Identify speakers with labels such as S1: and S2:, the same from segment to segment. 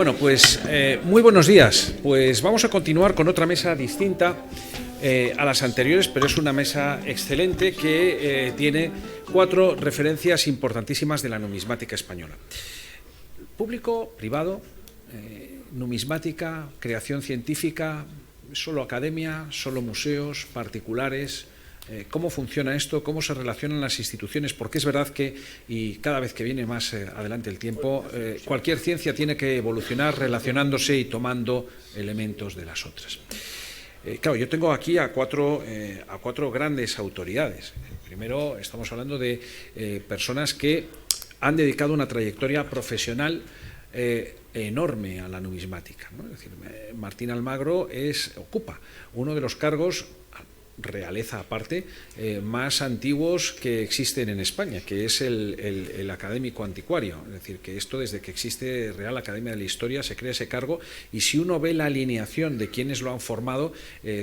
S1: Bueno, pues muy buenos días. Pues vamos a continuar con otra mesa distinta a las anteriores, pero es una mesa excelente que tiene 4 referencias importantísimas de la numismática española. Público, privado, numismática, creación científica, solo academia, solo museos, particulares. ¿Cómo funciona esto? ¿Cómo se relacionan las instituciones? Porque es verdad que, y cada vez que viene más adelante el tiempo, cualquier ciencia tiene que evolucionar relacionándose y tomando elementos de las otras. Claro, yo tengo aquí a cuatro grandes autoridades. Primero, estamos hablando de personas que han dedicado una trayectoria profesional enorme a la numismática, ¿no? Es decir, Martín Almagro ocupa uno de los cargos, realeza aparte, más antiguos que existen en España, que es el académico anticuario. Es decir, que esto, desde que existe Real Academia de la Historia, se crea ese cargo, y si uno ve la alineación de quienes lo han formado,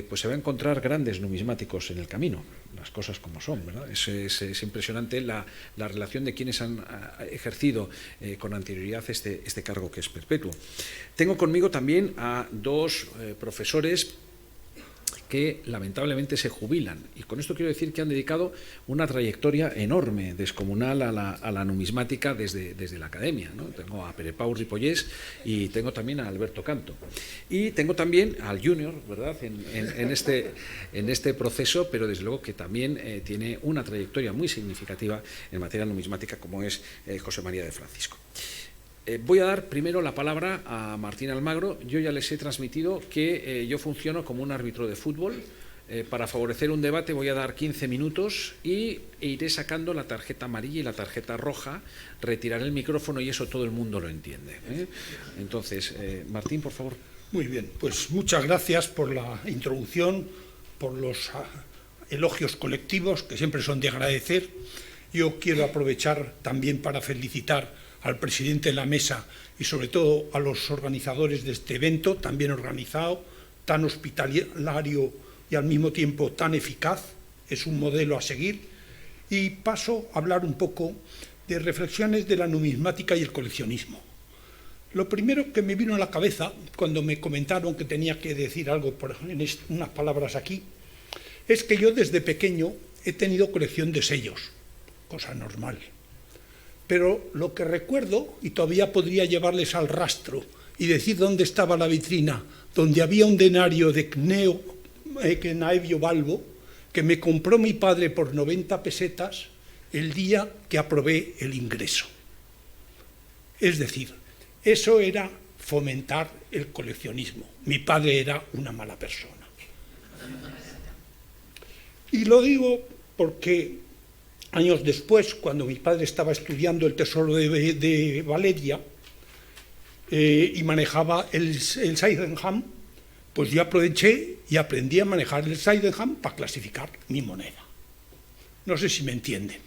S1: pues se va a encontrar grandes numismáticos en el camino, las cosas como son, ¿verdad? Es impresionante la relación de quienes han ejercido con anterioridad este cargo, que es perpetuo. Tengo conmigo también a 2 profesores que lamentablemente se jubilan, y con esto quiero decir que han dedicado una trayectoria enorme, descomunal, a la numismática desde la academia, ¿no? Tengo a Pere Pau Ripollés y tengo también a Alberto Canto, y tengo también al junior, ¿verdad?, en este proceso, pero desde luego que también tiene una trayectoria muy significativa en materia numismática, como es José María de Francisco. Voy a dar primero la palabra a Martín Almagro. Yo ya les he transmitido que yo funciono como un árbitro de fútbol. Para favorecer un debate voy a dar 15 minutos e iré sacando la tarjeta amarilla y la tarjeta roja, retiraré el micrófono y eso todo el mundo lo entiende, ¿eh? Entonces, Martín, por favor.
S2: Muy bien, pues muchas gracias por la introducción, por los elogios colectivos, que siempre son de agradecer. Yo quiero aprovechar también para felicitar al presidente de la mesa y sobre todo a los organizadores de este evento, tan bien organizado, tan hospitalario y al mismo tiempo tan eficaz. Es un modelo a seguir. Y paso a hablar un poco de reflexiones de la numismática y el coleccionismo. Lo primero que me vino a la cabeza cuando me comentaron que tenía que decir algo en unas palabras aquí, es que yo desde pequeño he tenido colección de sellos, cosa normal. Pero lo que recuerdo, y todavía podría llevarles al rastro y decir dónde estaba la vitrina, donde había un denario de Cnaevio Balbo, que me compró mi padre por 90 pesetas el día que aprobé el ingreso. Es decir, eso era fomentar el coleccionismo. Mi padre era una mala persona. Y lo digo porque años después, cuando mi padre estaba estudiando el tesoro de Valeria y manejaba el Sydenham, pues yo aproveché y aprendí a manejar el Sydenham para clasificar mi moneda. No sé si me entienden.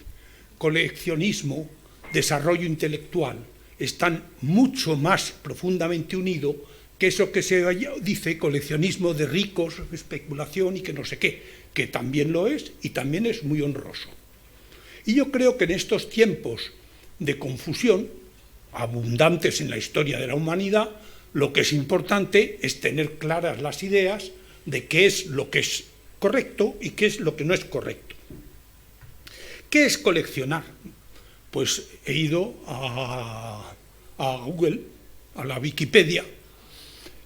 S2: Coleccionismo, desarrollo intelectual, están mucho más profundamente unidos que eso que se dice coleccionismo de ricos, especulación y que no sé qué, que también lo es y también es muy honroso. Y yo creo que en estos tiempos de confusión, abundantes en la historia de la humanidad, lo que es importante es tener claras las ideas de qué es lo que es correcto y qué es lo que no es correcto. ¿Qué es coleccionar? Pues he ido a Google, a la Wikipedia,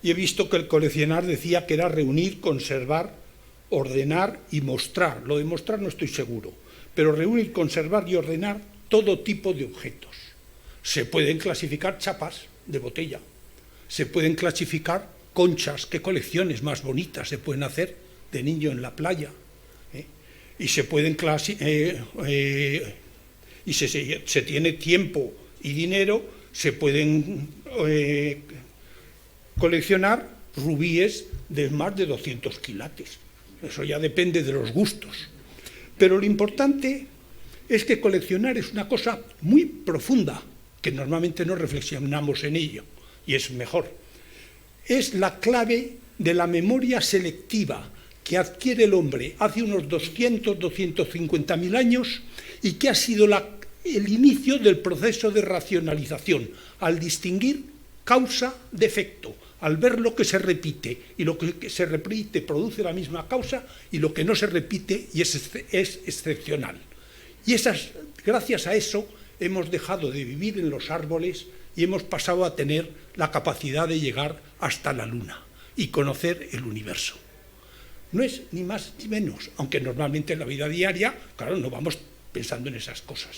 S2: y he visto que el coleccionar decía que era reunir, conservar, ordenar y mostrar. Lo de mostrar no estoy seguro, pero reunir, conservar y ordenar todo tipo de objetos. Se pueden clasificar chapas de botella, se pueden clasificar conchas, qué colecciones más bonitas se pueden hacer de niño en la playa, y se pueden y se tiene tiempo y dinero, se pueden coleccionar rubíes de más de 200 quilates. Eso ya depende de los gustos. Pero lo importante es que coleccionar es una cosa muy profunda, que normalmente no reflexionamos en ello, y es mejor. Es la clave de la memoria selectiva que adquiere el hombre hace unos 250.000 años y que ha sido el inicio del proceso de racionalización, al distinguir causa-defecto. Al ver lo que se repite y lo que se repite produce la misma causa y lo que no se repite y es excepcional. Y gracias a eso hemos dejado de vivir en los árboles y hemos pasado a tener la capacidad de llegar hasta la Luna y conocer el universo. No es ni más ni menos, aunque normalmente en la vida diaria, claro, no vamos pensando en esas cosas.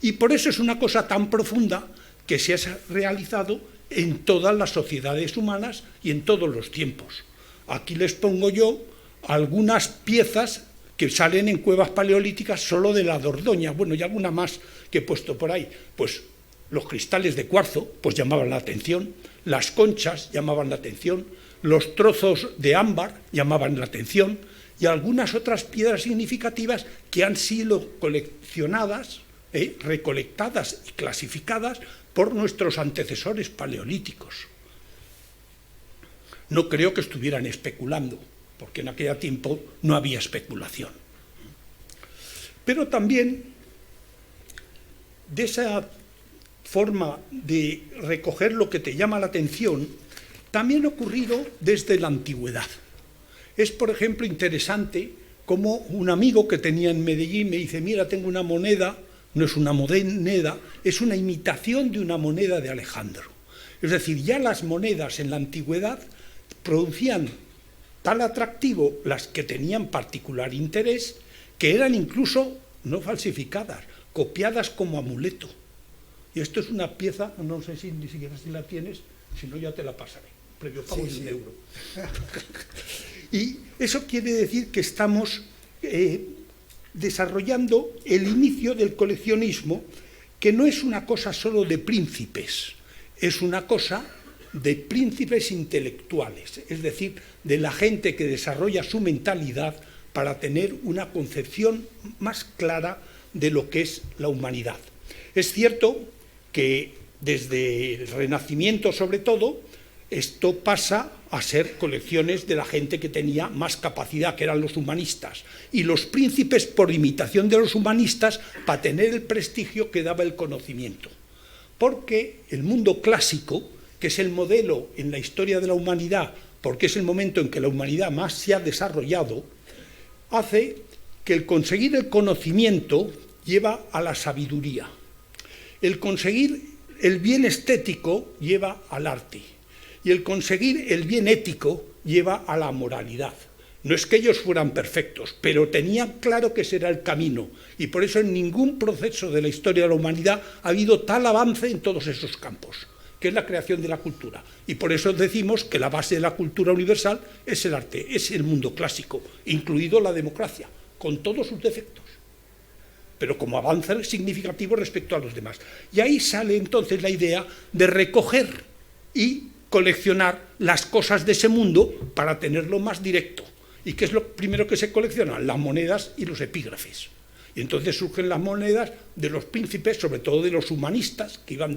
S2: Y por eso es una cosa tan profunda que se ha realizado en todas las sociedades humanas y en todos los tiempos. Aquí les pongo yo algunas piezas que salen en cuevas paleolíticas solo de la Dordoña, bueno, y alguna más que he puesto por ahí. Pues los cristales de cuarzo pues llamaban la atención, las conchas llamaban la atención, los trozos de ámbar llamaban la atención y algunas otras piedras significativas que han sido coleccionadas, recolectadas y clasificadas por nuestros antecesores paleolíticos. No creo que estuvieran especulando, porque en aquel tiempo no había especulación. Pero también de esa forma de recoger lo que te llama la atención, también ha ocurrido desde la antigüedad. Es, por ejemplo, interesante como un amigo que tenía en Medellín me dice, mira, tengo una moneda, no es una moneda, es una imitación de una moneda de Alejandro. Es decir, ya las monedas en la antigüedad producían tal atractivo, las que tenían particular interés, que eran incluso no falsificadas, copiadas como amuleto. Y esto es una pieza, no sé si ni siquiera si la tienes, si no ya te la pasaré, previo pago de €1. Y eso quiere decir que estamos desarrollando el inicio del coleccionismo, que no es una cosa solo de príncipes, es una cosa de príncipes intelectuales, es decir, de la gente que desarrolla su mentalidad para tener una concepción más clara de lo que es la humanidad. Es cierto que desde el Renacimiento, sobre todo, esto pasa a ser colecciones de la gente que tenía más capacidad, que eran los humanistas, y los príncipes, por imitación de los humanistas, para tener el prestigio que daba el conocimiento. Porque el mundo clásico, que es el modelo en la historia de la humanidad, porque es el momento en que la humanidad más se ha desarrollado, hace que el conseguir el conocimiento lleva a la sabiduría. El conseguir el bien estético lleva al arte. Y el conseguir el bien ético lleva a la moralidad. No es que ellos fueran perfectos, pero tenían claro que ese era el camino. Y por eso en ningún proceso de la historia de la humanidad ha habido tal avance en todos esos campos, que es la creación de la cultura. Y por eso decimos que la base de la cultura universal es el arte, es el mundo clásico, incluido la democracia, con todos sus defectos, pero como avance significativo respecto a los demás. Y ahí sale entonces la idea de recoger y coleccionar las cosas de ese mundo para tenerlo más directo. ¿Y qué es lo primero que se colecciona? Las monedas y los epígrafes. Y entonces surgen las monedas de los príncipes, sobre todo de los humanistas, que iban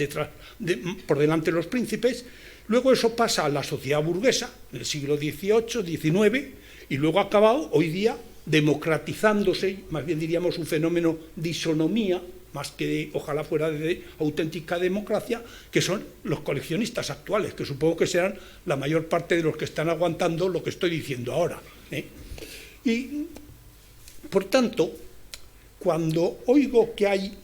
S2: por delante de los príncipes. Luego eso pasa a la sociedad burguesa, en el siglo XVIII, XIX, y luego ha acabado hoy día democratizándose, más bien diríamos un fenómeno de isonomía, más que ojalá fuera de auténtica democracia, que son los coleccionistas actuales, que supongo que serán la mayor parte de los que están aguantando lo que estoy diciendo ahora. Y, por tanto, cuando oigo que hay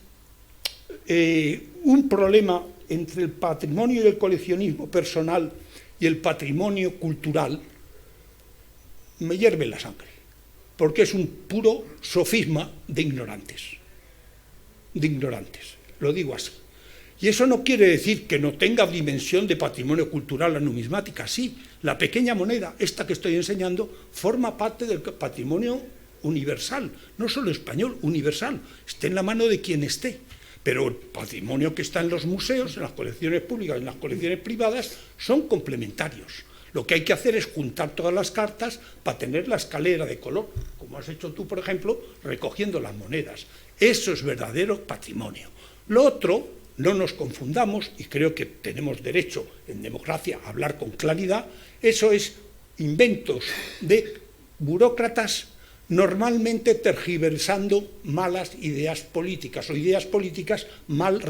S2: un problema entre el patrimonio y el coleccionismo personal y el patrimonio cultural, me hierve la sangre, porque es un puro sofisma de ignorantes. Lo digo así. Y eso no quiere decir que no tenga dimensión de patrimonio cultural la numismática. Sí, la pequeña moneda, esta que estoy enseñando, forma parte del patrimonio universal, no solo español, universal, esté en la mano de quien esté. Pero el patrimonio que está en los museos, en las colecciones públicas, en las colecciones privadas, son complementarios. Lo que hay que hacer es juntar todas las cartas para tener la escalera de color, como has hecho tú, por ejemplo, recogiendo las monedas. Eso es verdadero patrimonio. Lo otro, no nos confundamos, y creo que tenemos derecho en democracia a hablar con claridad, eso es inventos de burócratas normalmente tergiversando malas ideas políticas o ideas políticas mal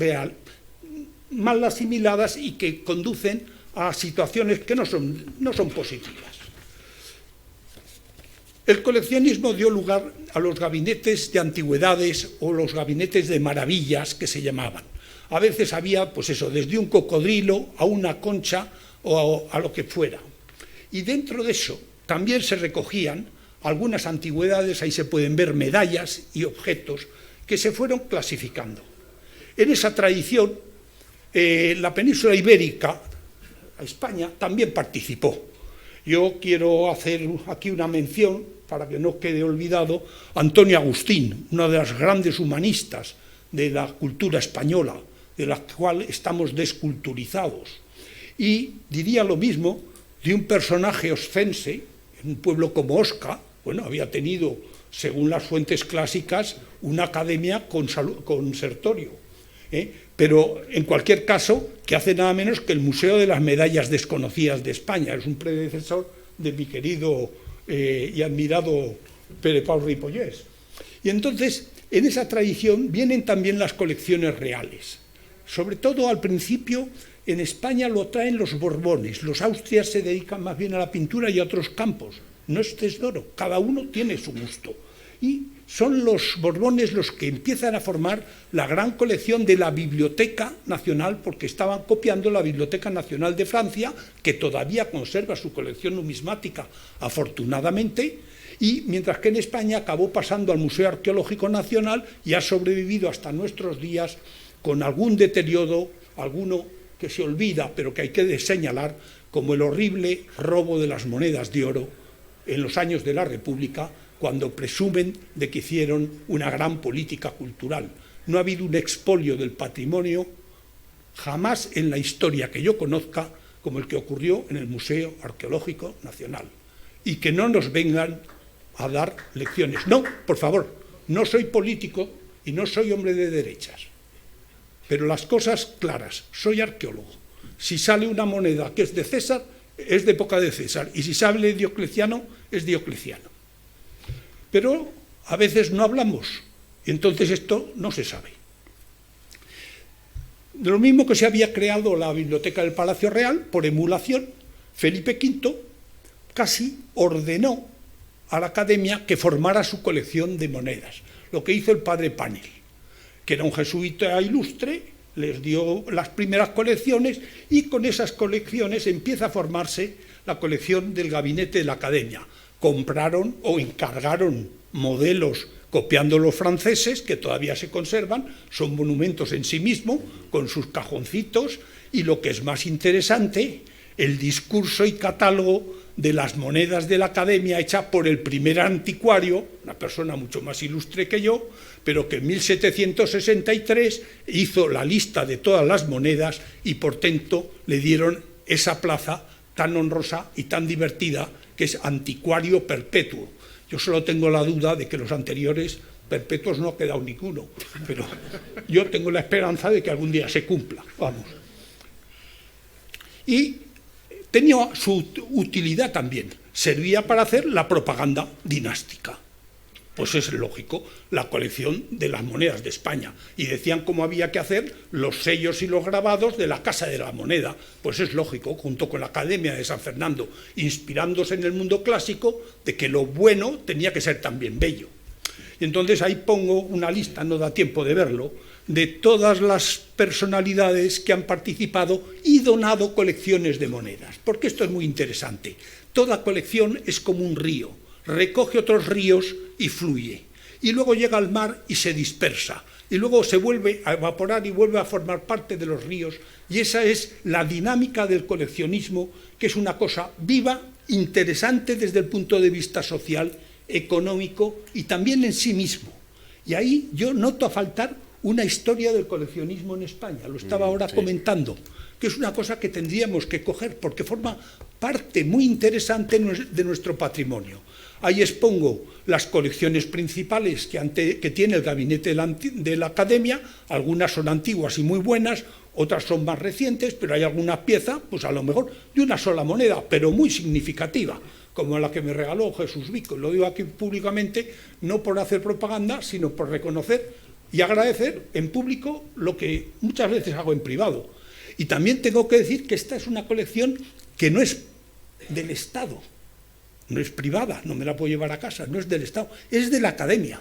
S2: mal asimiladas y que conducen a situaciones que no son positivas. El coleccionismo dio lugar a los gabinetes de antigüedades o los gabinetes de maravillas que se llamaban. A veces había, pues eso, desde un cocodrilo a una concha o a lo que fuera. Y dentro de eso también se recogían algunas antigüedades, ahí se pueden ver medallas y objetos que se fueron clasificando. En esa tradición, la península ibérica, España, también participó. Yo quiero hacer aquí una mención, para que no quede olvidado, Antonio Agustín, una de las grandes humanistas de la cultura española, de la cual estamos desculturizados. Y diría lo mismo de un personaje oscense, en un pueblo como Osca, bueno, había tenido, según las fuentes clásicas, una academia con Sertorio. Pero, en cualquier caso, que hace nada menos que el Museo de las Medallas Desconocidas de España. Es un predecesor de mi querido y admirado Pere Pau Ripollés. Y entonces, en esa tradición vienen también las colecciones reales. Sobre todo, al principio, en España lo traen los Borbones. Los Austrias se dedican más bien a la pintura y a otros campos. No es tesoro, cada uno tiene su gusto. Y son los Borbones los que empiezan a formar la gran colección de la Biblioteca Nacional, porque estaban copiando la Biblioteca Nacional de Francia, que todavía conserva su colección numismática, afortunadamente, y mientras que en España acabó pasando al Museo Arqueológico Nacional y ha sobrevivido hasta nuestros días con algún deterioro, alguno que se olvida, pero que hay que señalar, como el horrible robo de las monedas de oro en los años de la República, cuando presumen de que hicieron una gran política cultural. No ha habido un expolio del patrimonio jamás en la historia que yo conozca como el que ocurrió en el Museo Arqueológico Nacional. Y que no nos vengan a dar lecciones. No, por favor, no soy político y no soy hombre de derechas. Pero las cosas claras, soy arqueólogo. Si sale una moneda que es de César, es de época de César. Y si sale Diocleciano, es Diocleciano. Pero a veces no hablamos, y entonces esto no se sabe. De lo mismo que se había creado la Biblioteca del Palacio Real, por emulación, Felipe V casi ordenó a la Academia que formara su colección de monedas, lo que hizo el padre Panel, que era un jesuita ilustre, les dio las primeras colecciones y con esas colecciones empieza a formarse la colección del gabinete de la Academia. Compraron o encargaron modelos copiando los franceses, que todavía se conservan, son monumentos en sí mismos, con sus cajoncitos, y lo que es más interesante, el discurso y catálogo de las monedas de la Academia hecha por el primer anticuario, una persona mucho más ilustre que yo, pero que en 1763 hizo la lista de todas las monedas y por tanto le dieron esa plaza tan honrosa y tan divertida que es anticuario perpetuo. Yo solo tengo la duda de que los anteriores perpetuos no ha quedado ninguno, pero yo tengo la esperanza de que algún día se cumpla. Vamos. Y tenía su utilidad también, servía para hacer la propaganda dinástica. Pues es lógico, la colección de las monedas de España. Y decían cómo había que hacer los sellos y los grabados de la Casa de la Moneda. Pues es lógico, junto con la Academia de San Fernando, inspirándose en el mundo clásico, de que lo bueno tenía que ser también bello. Y entonces ahí pongo una lista, no da tiempo de verlo, de todas las personalidades que han participado y donado colecciones de monedas. Porque esto es muy interesante. Toda colección es como un río, recoge otros ríos y fluye. Y luego llega al mar y se dispersa. Y luego se vuelve a evaporar y vuelve a formar parte de los ríos. Y esa es la dinámica del coleccionismo, que es una cosa viva, interesante desde el punto de vista social, económico y también en sí mismo. Y ahí yo noto a faltar una historia del coleccionismo en España. Lo estaba ahora comentando, que es una cosa que tendríamos que coger porque forma parte muy interesante de nuestro patrimonio. Ahí expongo las colecciones principales que tiene el gabinete de la Academia. Algunas son antiguas y muy buenas, otras son más recientes, pero hay alguna pieza, pues a lo mejor de una sola moneda, pero muy significativa, como la que me regaló Jesús Vico. Lo digo aquí públicamente, no por hacer propaganda, sino por reconocer y agradecer en público lo que muchas veces hago en privado, Y también tengo que decir que esta es una colección que no es del Estado, no es privada, no me la puedo llevar a casa, no es del Estado, es de la Academia.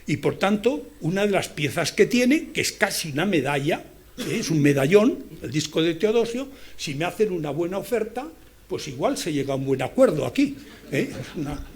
S2: Y por tanto, una de las piezas que tiene, que es casi una medalla, es un medallón, el disco de Teodosio, si me hacen una buena oferta, pues igual se llega a un buen acuerdo aquí. Es una...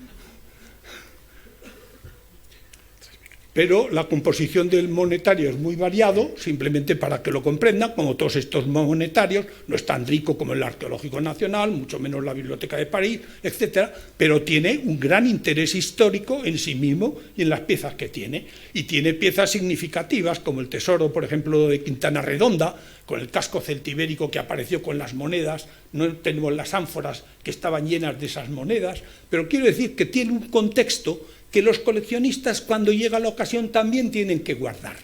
S2: Pero la composición del monetario es muy variado, simplemente para que lo comprendan, como todos estos monetarios, no es tan rico como el Arqueológico Nacional, mucho menos la Biblioteca de París, etcétera, pero tiene un gran interés histórico en sí mismo y en las piezas que tiene. Y tiene piezas significativas, como el tesoro, por ejemplo, de Quintana Redonda, con el casco celtibérico que apareció con las monedas, no tenemos las ánforas que estaban llenas de esas monedas, pero quiero decir que tiene un contexto que los coleccionistas, cuando llega la ocasión, también tienen que guardar,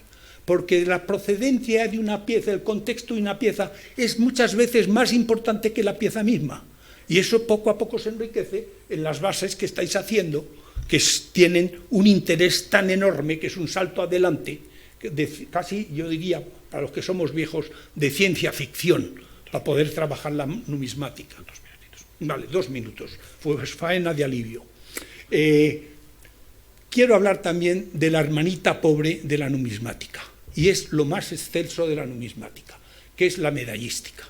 S2: porque la procedencia de una pieza, el contexto de una pieza, es muchas veces más importante que la pieza misma, y eso poco a poco se enriquece en las bases que estáis haciendo, que tienen un interés tan enorme, que es un salto adelante, casi, yo diría, para los que somos viejos, de ciencia ficción, para poder trabajar la numismática. 2 minutitos. Vale, 2 minutos, pues faena de alivio. Quiero hablar también de la hermanita pobre de la numismática, y es lo más excelso de la numismática, que es la medallística.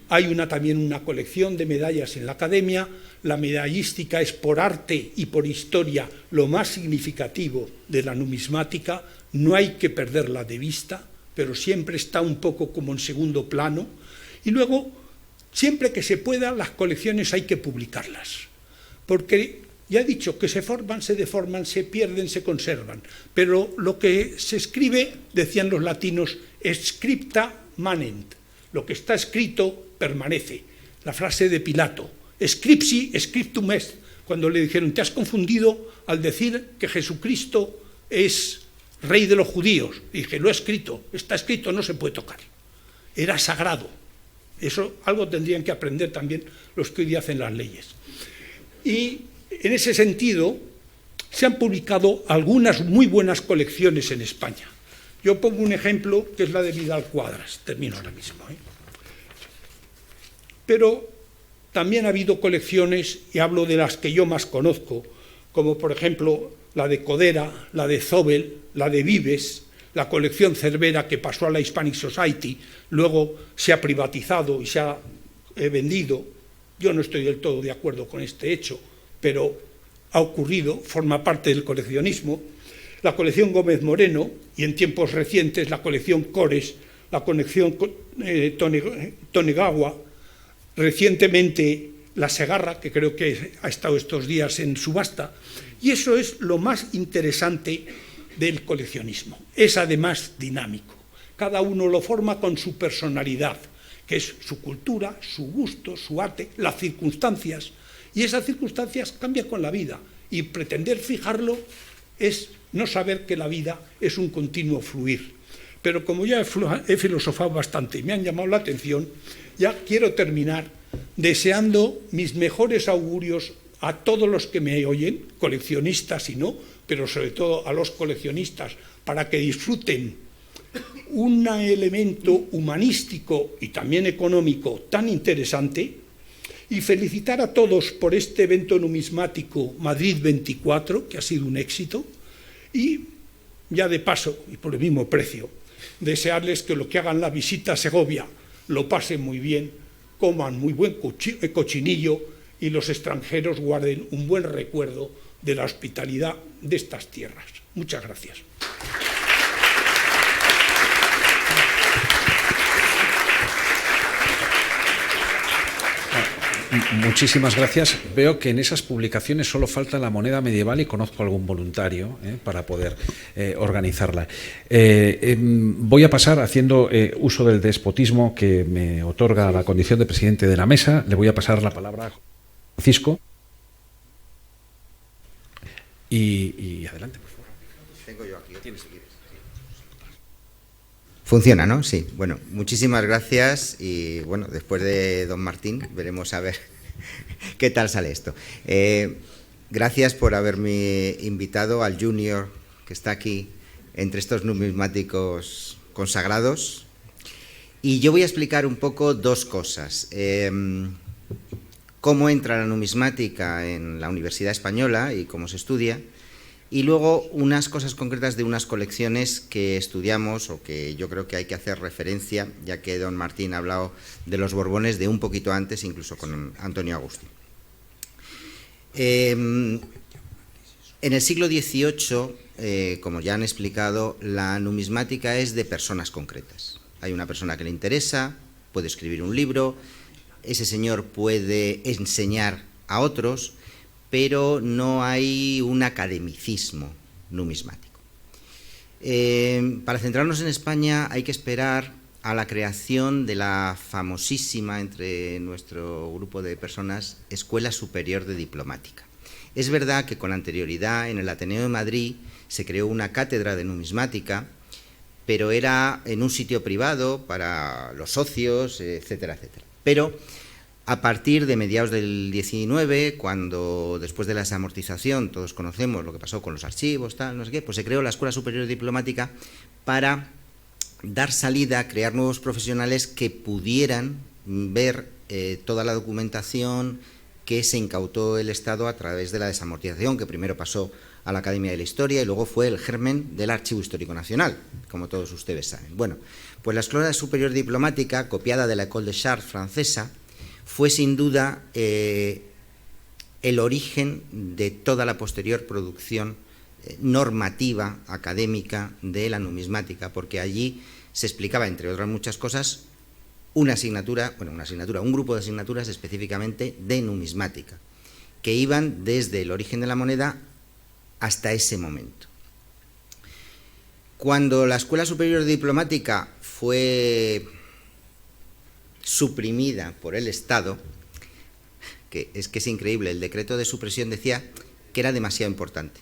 S2: Hay también una colección de medallas en la Academia. La medallística es, por arte y por historia, lo más significativo de la numismática. No hay que perderla de vista, pero siempre está un poco como en segundo plano. Y luego, siempre que se pueda, las colecciones hay que publicarlas, porque ya he dicho que se forman, se deforman, se pierden, se conservan, pero lo que se escribe, decían los latinos, scripta manent, lo que está escrito permanece. La frase de Pilato, scripsi scriptum est, cuando le dijeron, te has confundido al decir que Jesucristo es rey de los judíos. Y dije, lo he escrito, está escrito, no se puede tocar. Era sagrado. Eso algo tendrían que aprender también los que hoy hacen las leyes. Y en ese sentido, se han publicado algunas muy buenas colecciones en España. Yo pongo un ejemplo, que es la de Vidal Cuadras. Termino ahora mismo. Pero también ha habido colecciones, y hablo de las que yo más conozco, como por ejemplo la de Codera, la de Zobel, la de Vives, la colección Cervera, que pasó a la Hispanic Society, luego se ha privatizado y se ha vendido. Yo no estoy del todo de acuerdo con este hecho, pero ha ocurrido, forma parte del coleccionismo. La colección Gómez Moreno, y en tiempos recientes la colección Cores, la colección Tonegawa, recientemente la Segarra, que creo que ha estado estos días en subasta, y eso es lo más interesante del coleccionismo. Es además dinámico. Cada uno lo forma con su personalidad, que es su cultura, su gusto, su arte, las circunstancias. Y esas circunstancias cambian con la vida, y pretender fijarlo es no saber que la vida es un continuo fluir. Pero como ya he filosofado bastante y me han llamado la atención, ya quiero terminar deseando mis mejores augurios a todos los que me oyen, coleccionistas y no, pero sobre todo a los coleccionistas, para que disfruten un elemento humanístico y también económico tan interesante. Y felicitar a todos por este evento numismático Madrid 24, que ha sido un éxito, y ya de paso, y por el mismo precio, desearles que lo que hagan la visita a Segovia lo pasen muy bien, coman muy buen cochinillo y los extranjeros guarden un buen recuerdo de la hospitalidad de estas tierras. Muchas gracias.
S1: Muchísimas gracias. Veo que en esas publicaciones solo falta la moneda medieval y conozco algún voluntario para poder organizarla. Voy a pasar, haciendo uso del despotismo que me otorga la condición de presidente de la mesa, le voy a pasar la palabra a Francisco. Y adelante, por favor.
S3: Tengo yo aquí. Funciona, ¿no? Sí. Bueno, muchísimas gracias y bueno, después de don Martín veremos a ver qué tal sale esto. Gracias por haberme invitado al Junior que está aquí entre estos numismáticos consagrados Y yo voy a explicar un poco dos cosas. Cómo entra la numismática en la Universidad Española y cómo se estudia, y luego unas cosas concretas de unas colecciones que estudiamos o que yo creo que hay que hacer referencia, ya que don Martín ha hablado de los Borbones de un poquito antes, incluso con Antonio Agustín. En el siglo XVIII, como ya han explicado, la numismática es de personas concretas. Hay una persona que le interesa, puede escribir un libro, ese señor puede enseñar a otros, pero no hay un academicismo numismático. Para centrarnos en España hay que esperar a la creación de la famosísima, entre nuestro grupo de personas, Escuela Superior de Diplomática. Es verdad que con anterioridad en el Ateneo de Madrid se creó una cátedra de numismática, pero era en un sitio privado para los socios, etcétera, etcétera. Pero a partir de mediados del 19, cuando después de la desamortización, todos conocemos lo que pasó con los archivos, tal, no sé qué, pues se creó la Escuela Superior de Diplomática para dar salida, crear nuevos profesionales que pudieran ver toda la documentación que se incautó el Estado a través de la desamortización, que primero pasó a la Academia de la Historia y luego fue el germen del Archivo Histórico Nacional, como todos ustedes saben. Bueno, pues la Escuela Superior Diplomática, copiada de la École des Chartes francesa, fue sin duda el origen de toda la posterior producción normativa académica de la numismática, porque allí se explicaba, entre otras muchas cosas, un grupo de asignaturas específicamente de numismática, que iban desde el origen de la moneda hasta ese momento. Cuando la Escuela Superior Diplomática fue suprimida por el Estado, que es increíble, el decreto de supresión decía que era demasiado importante,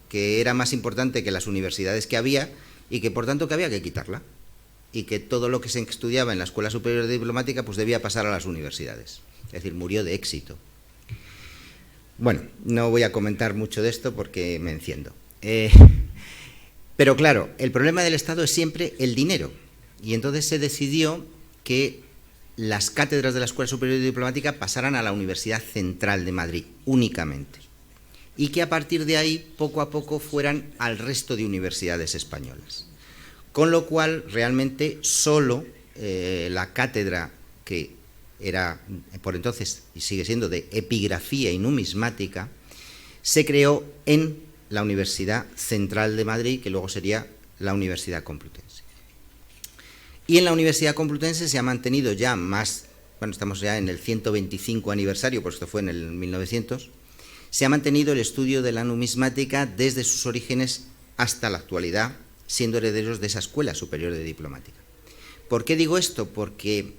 S3: que era más importante que las universidades que había y que por tanto que había que quitarla, y que todo lo que se estudiaba en la Escuela Superior de Diplomática pues debía pasar a las universidades. Es decir, murió de éxito. Bueno, no voy a comentar mucho de esto porque me enciendo. Pero claro, el problema del Estado es siempre el dinero, y entonces se decidió que las cátedras de la Escuela Superior de Diplomática pasaran a la Universidad Central de Madrid únicamente, y que a partir de ahí poco a poco fueran al resto de universidades españolas. Con lo cual, realmente, solo la cátedra, que era por entonces y sigue siendo de epigrafía y numismática, se creó en la Universidad Central de Madrid, que luego sería la Universidad Complutense. Y en la Universidad Complutense se ha mantenido ya estamos ya en el 125 aniversario, pues esto fue en el 1900, se ha mantenido el estudio de la numismática desde sus orígenes hasta la actualidad, siendo herederos de esa Escuela Superior de Diplomática. ¿Por qué digo esto? Porque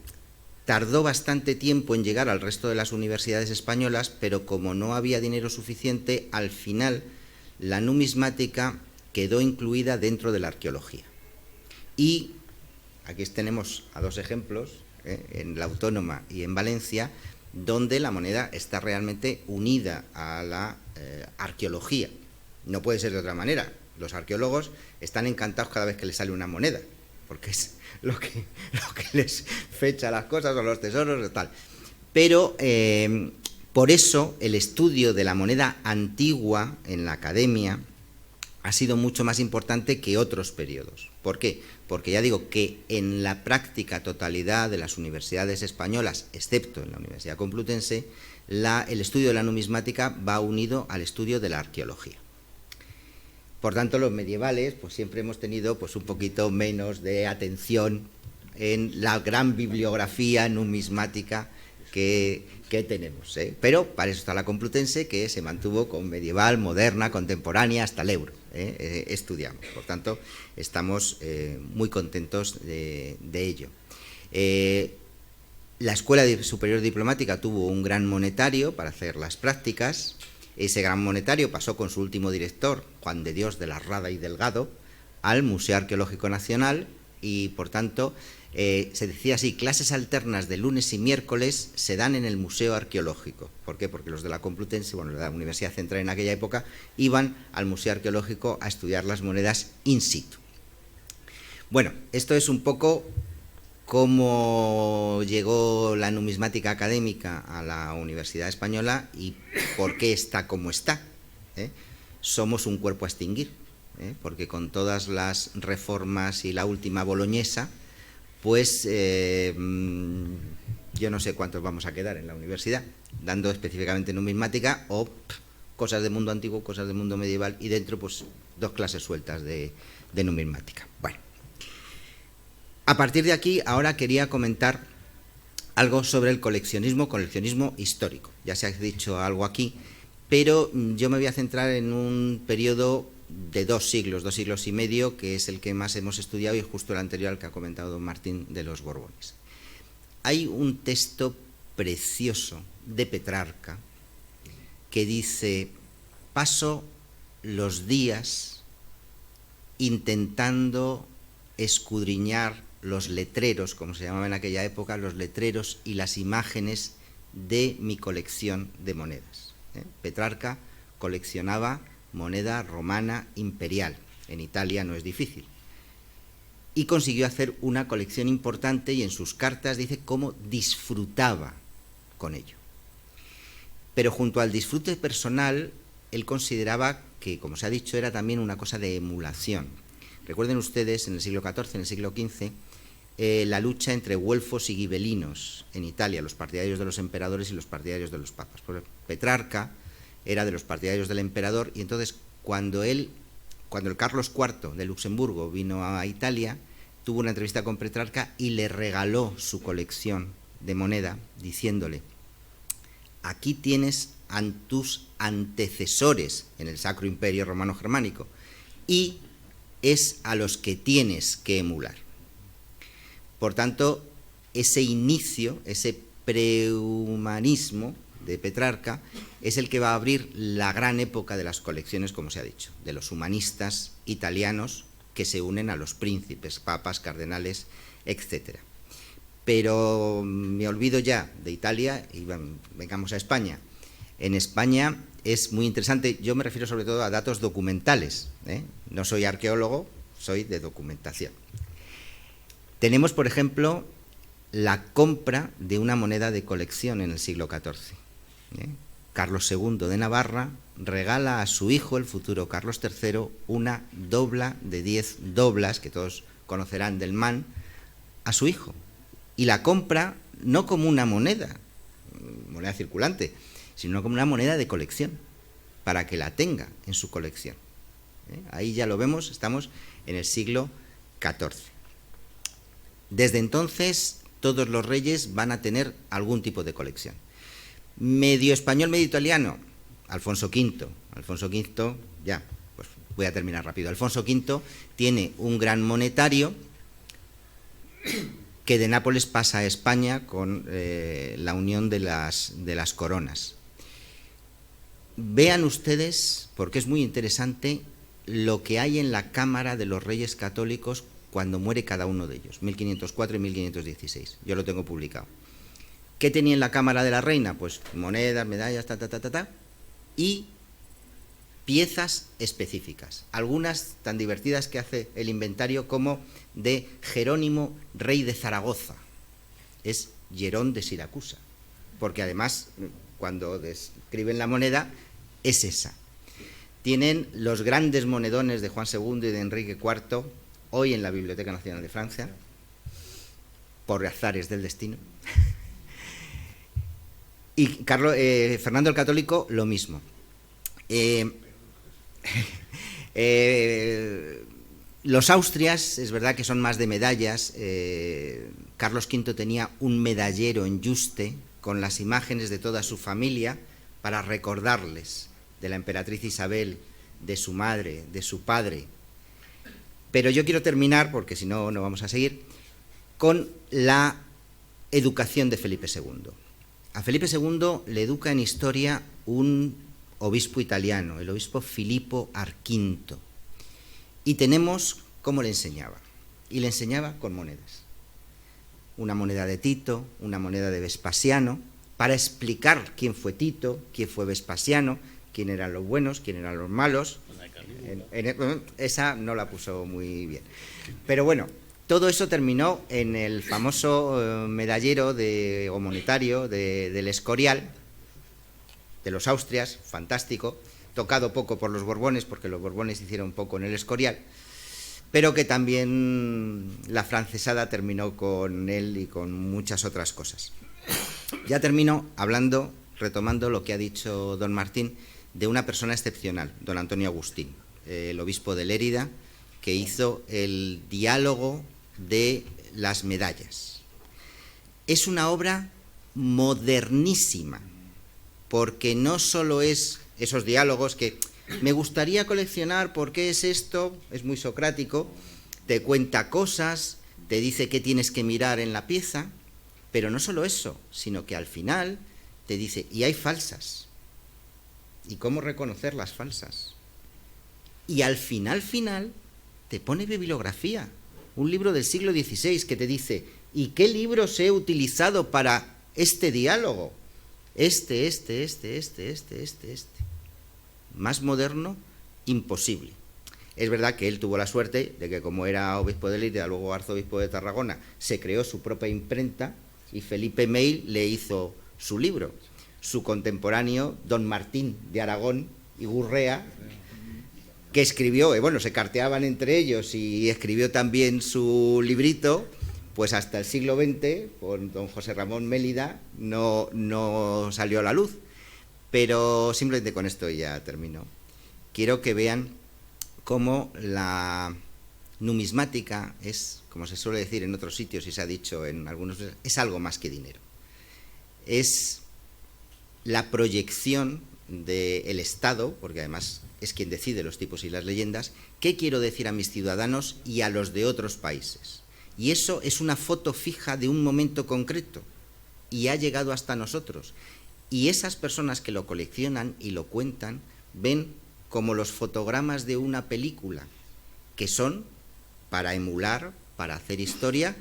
S3: tardó bastante tiempo en llegar al resto de las universidades españolas, pero como no había dinero suficiente, al final la numismática quedó incluida dentro de la arqueología. Y aquí tenemos a dos ejemplos, en la Autónoma y en Valencia, donde la moneda está realmente unida a la arqueología. No puede ser de otra manera. Los arqueólogos están encantados cada vez que les sale una moneda, porque es lo que les fecha las cosas o los tesoros o tal. Pero por eso el estudio de la moneda antigua en la academia ha sido mucho más importante que otros periodos. ¿Por qué? Porque ya digo que en la práctica totalidad de las universidades españolas, excepto en la Universidad Complutense, el estudio de la numismática va unido al estudio de la arqueología. Por tanto, los medievales pues siempre hemos tenido pues un poquito menos de atención en la gran bibliografía numismática que tenemos, ¿eh? Pero para eso está la Complutense, que se mantuvo con medieval, moderna, contemporánea, hasta el euro, estudiamos. Por tanto, estamos muy contentos de ello. La Escuela Superior Diplomática tuvo un gran monetario para hacer las prácticas. Ese gran monetario pasó con su último director, Juan de Dios de la Rada y Delgado, al Museo Arqueológico Nacional, y por tanto se decía así: clases alternas de lunes y miércoles se dan en el Museo Arqueológico. ¿Por qué? Porque los de la Complutense, de la Universidad Central en aquella época, iban al Museo Arqueológico a estudiar las monedas in situ. Bueno, esto es un poco cómo llegó la numismática académica a la Universidad Española y por qué está como está. Somos un cuerpo a extinguir, porque con todas las reformas y la última boloñesa, pues yo no sé cuántos vamos a quedar en la universidad, dando específicamente numismática o cosas del mundo antiguo, cosas del mundo medieval, y dentro pues 2 clases sueltas de numismática. Bueno, a partir de aquí ahora quería comentar algo sobre el coleccionismo histórico. Ya se ha dicho algo aquí, pero yo me voy a centrar en un periodo de 2 siglos y medio, que es el que más hemos estudiado, y es justo el anterior al que ha comentado don Martín, de los Borbones. Hay un texto precioso de Petrarca que dice: paso los días intentando escudriñar los letreros, como se llamaba en aquella época, los letreros y las imágenes de mi colección de monedas. Petrarca coleccionaba moneda romana imperial, en Italia no es difícil, y consiguió hacer una colección importante, y en sus cartas dice cómo disfrutaba con ello. Pero junto al disfrute personal, él consideraba que, como se ha dicho, era también una cosa de emulación. Recuerden ustedes, en el siglo XIV, en el siglo XV, la lucha entre güelfos y gibelinos en Italia, los partidarios de los emperadores y los partidarios de los papas. Pues Petrarca era de los partidarios del emperador, y entonces cuando el Carlos IV de Luxemburgo vino a Italia, tuvo una entrevista con Petrarca y le regaló su colección de moneda, diciéndole: aquí tienes a tus antecesores en el Sacro Imperio Romano Germánico, y es a los que tienes que emular. Por tanto, ese inicio, ese prehumanismo de Petrarca es el que va a abrir la gran época de las colecciones, como se ha dicho, de los humanistas italianos que se unen a los príncipes, papas, cardenales, etc. Pero me olvido ya de Italia y vengamos a España. En España es muy interesante, yo me refiero sobre todo a datos documentales, no soy arqueólogo, soy de documentación. Tenemos, por ejemplo, la compra de una moneda de colección en el siglo XIV. Carlos II de Navarra regala a su hijo, el futuro Carlos III, una dobla de 10 doblas, que todos conocerán del MAN, a su hijo. Y la compra no como una moneda circulante, sino como una moneda de colección, para que la tenga en su colección. Ahí ya lo vemos, estamos en el siglo XIV. Desde entonces, todos los reyes van a tener algún tipo de colección. Medio español, medio italiano, Alfonso V. Alfonso V, ya, pues voy a terminar rápido. Alfonso V tiene un gran monetario que de Nápoles pasa a España con la unión de las coronas. Vean ustedes, porque es muy interesante, lo que hay en la Cámara de los Reyes Católicos cuando muere cada uno de ellos, 1504 y 1516. Yo lo tengo publicado. ¿Qué tenía en la Cámara de la Reina? Pues monedas, medallas, y piezas específicas. Algunas tan divertidas que hace el inventario como de Jerónimo, rey de Zaragoza. Es Jerón de Siracusa, porque además, cuando describen la moneda, es esa. Tienen los grandes monedones de Juan II y de Enrique IV, hoy en la Biblioteca Nacional de Francia, por azares del destino. Y Fernando el Católico, lo mismo. Los Austrias, es verdad que son más de medallas. Carlos V tenía un medallero en Yuste con las imágenes de toda su familia para recordarles de la emperatriz Isabel, de su madre, de su padre. Pero yo quiero terminar, porque si no, no vamos a seguir, con la educación de Felipe II. A Felipe II le educa en historia un obispo italiano, el obispo Filippo Arquinto. Y tenemos cómo le enseñaba. Y le enseñaba con monedas. Una moneda de Tito, una moneda de Vespasiano, para explicar quién fue Tito, quién fue Vespasiano, quién eran los buenos, quién eran los malos. Esa no la puso muy bien. Pero bueno, Todo eso terminó en el famoso medallero o monetario del Escorial, de los Austrias, fantástico, tocado poco por los Borbones, porque los Borbones hicieron poco en el Escorial, pero que también la francesada terminó con él y con muchas otras cosas. Ya termino retomando lo que ha dicho don Martín, de una persona excepcional, don Antonio Agustín, el obispo de Lérida, que hizo el diálogo de las medallas. Es una obra modernísima, porque no solo es esos diálogos que me gustaría coleccionar, ¿por qué es esto? Es muy socrático, te cuenta cosas, te dice qué tienes que mirar en la pieza, pero no solo eso, sino que al final te dice, y hay falsas, y cómo reconocer las falsas. Y al final te pone bibliografía, un libro del siglo XVI que te dice, ¿y qué libros he utilizado para este diálogo? Este. Más moderno, imposible. Es verdad que él tuvo la suerte de que, como era obispo de Lérida, luego arzobispo de Tarragona, se creó su propia imprenta y Felipe Meil le hizo su libro. Su contemporáneo, don Martín de Aragón y Gurrea, que escribió, se carteaban entre ellos y escribió también su librito, pues hasta el siglo XX, con don José Ramón Mélida, no salió a la luz. Pero simplemente con esto ya termino. Quiero que vean cómo la numismática es, como se suele decir en otros sitios y se ha dicho en algunos, es algo más que dinero. Es la proyección del Estado, porque además es quien decide los tipos y las leyendas, qué quiero decir a mis ciudadanos y a los de otros países. Y eso es una foto fija de un momento concreto y ha llegado hasta nosotros. Y esas personas que lo coleccionan y lo cuentan ven como los fotogramas de una película, que son para emular, para hacer historia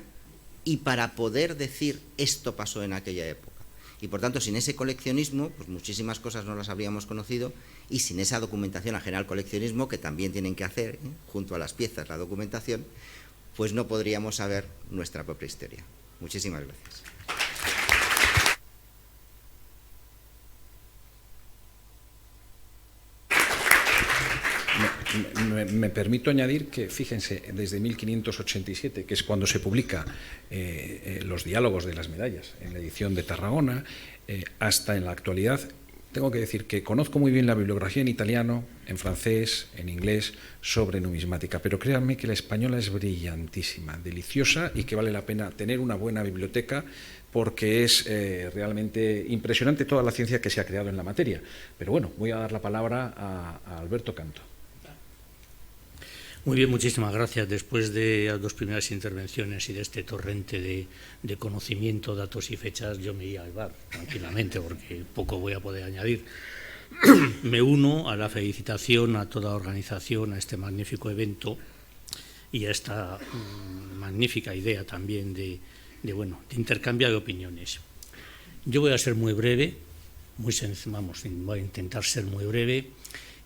S3: y para poder decir esto pasó en aquella época. Y por tanto, sin ese coleccionismo, pues muchísimas cosas no las habríamos conocido, y sin esa documentación ajena al coleccionismo, que también tienen que hacer, junto a las piezas, la documentación, pues no podríamos saber nuestra propia historia. Muchísimas gracias.
S1: Me permito añadir que, fíjense, desde 1587, que es cuando se publica los diálogos de las medallas en la edición de Tarragona, hasta en la actualidad, tengo que decir que conozco muy bien la bibliografía en italiano, en francés, en inglés, sobre numismática, pero créanme que la española es brillantísima, deliciosa, y que vale la pena tener una buena biblioteca, porque es realmente impresionante toda la ciencia que se ha creado en la materia. Pero bueno, voy a dar la palabra a Alberto Canto.
S4: Muy bien, muchísimas gracias. Después de las dos primeras intervenciones y de este torrente de conocimiento, datos y fechas, yo me iba al bar tranquilamente, porque poco voy a poder añadir. Me uno a la felicitación a toda organización, a este magnífico evento y a esta magnífica idea también de intercambio de opiniones. Yo voy a ser muy breve, voy a intentar ser muy breve,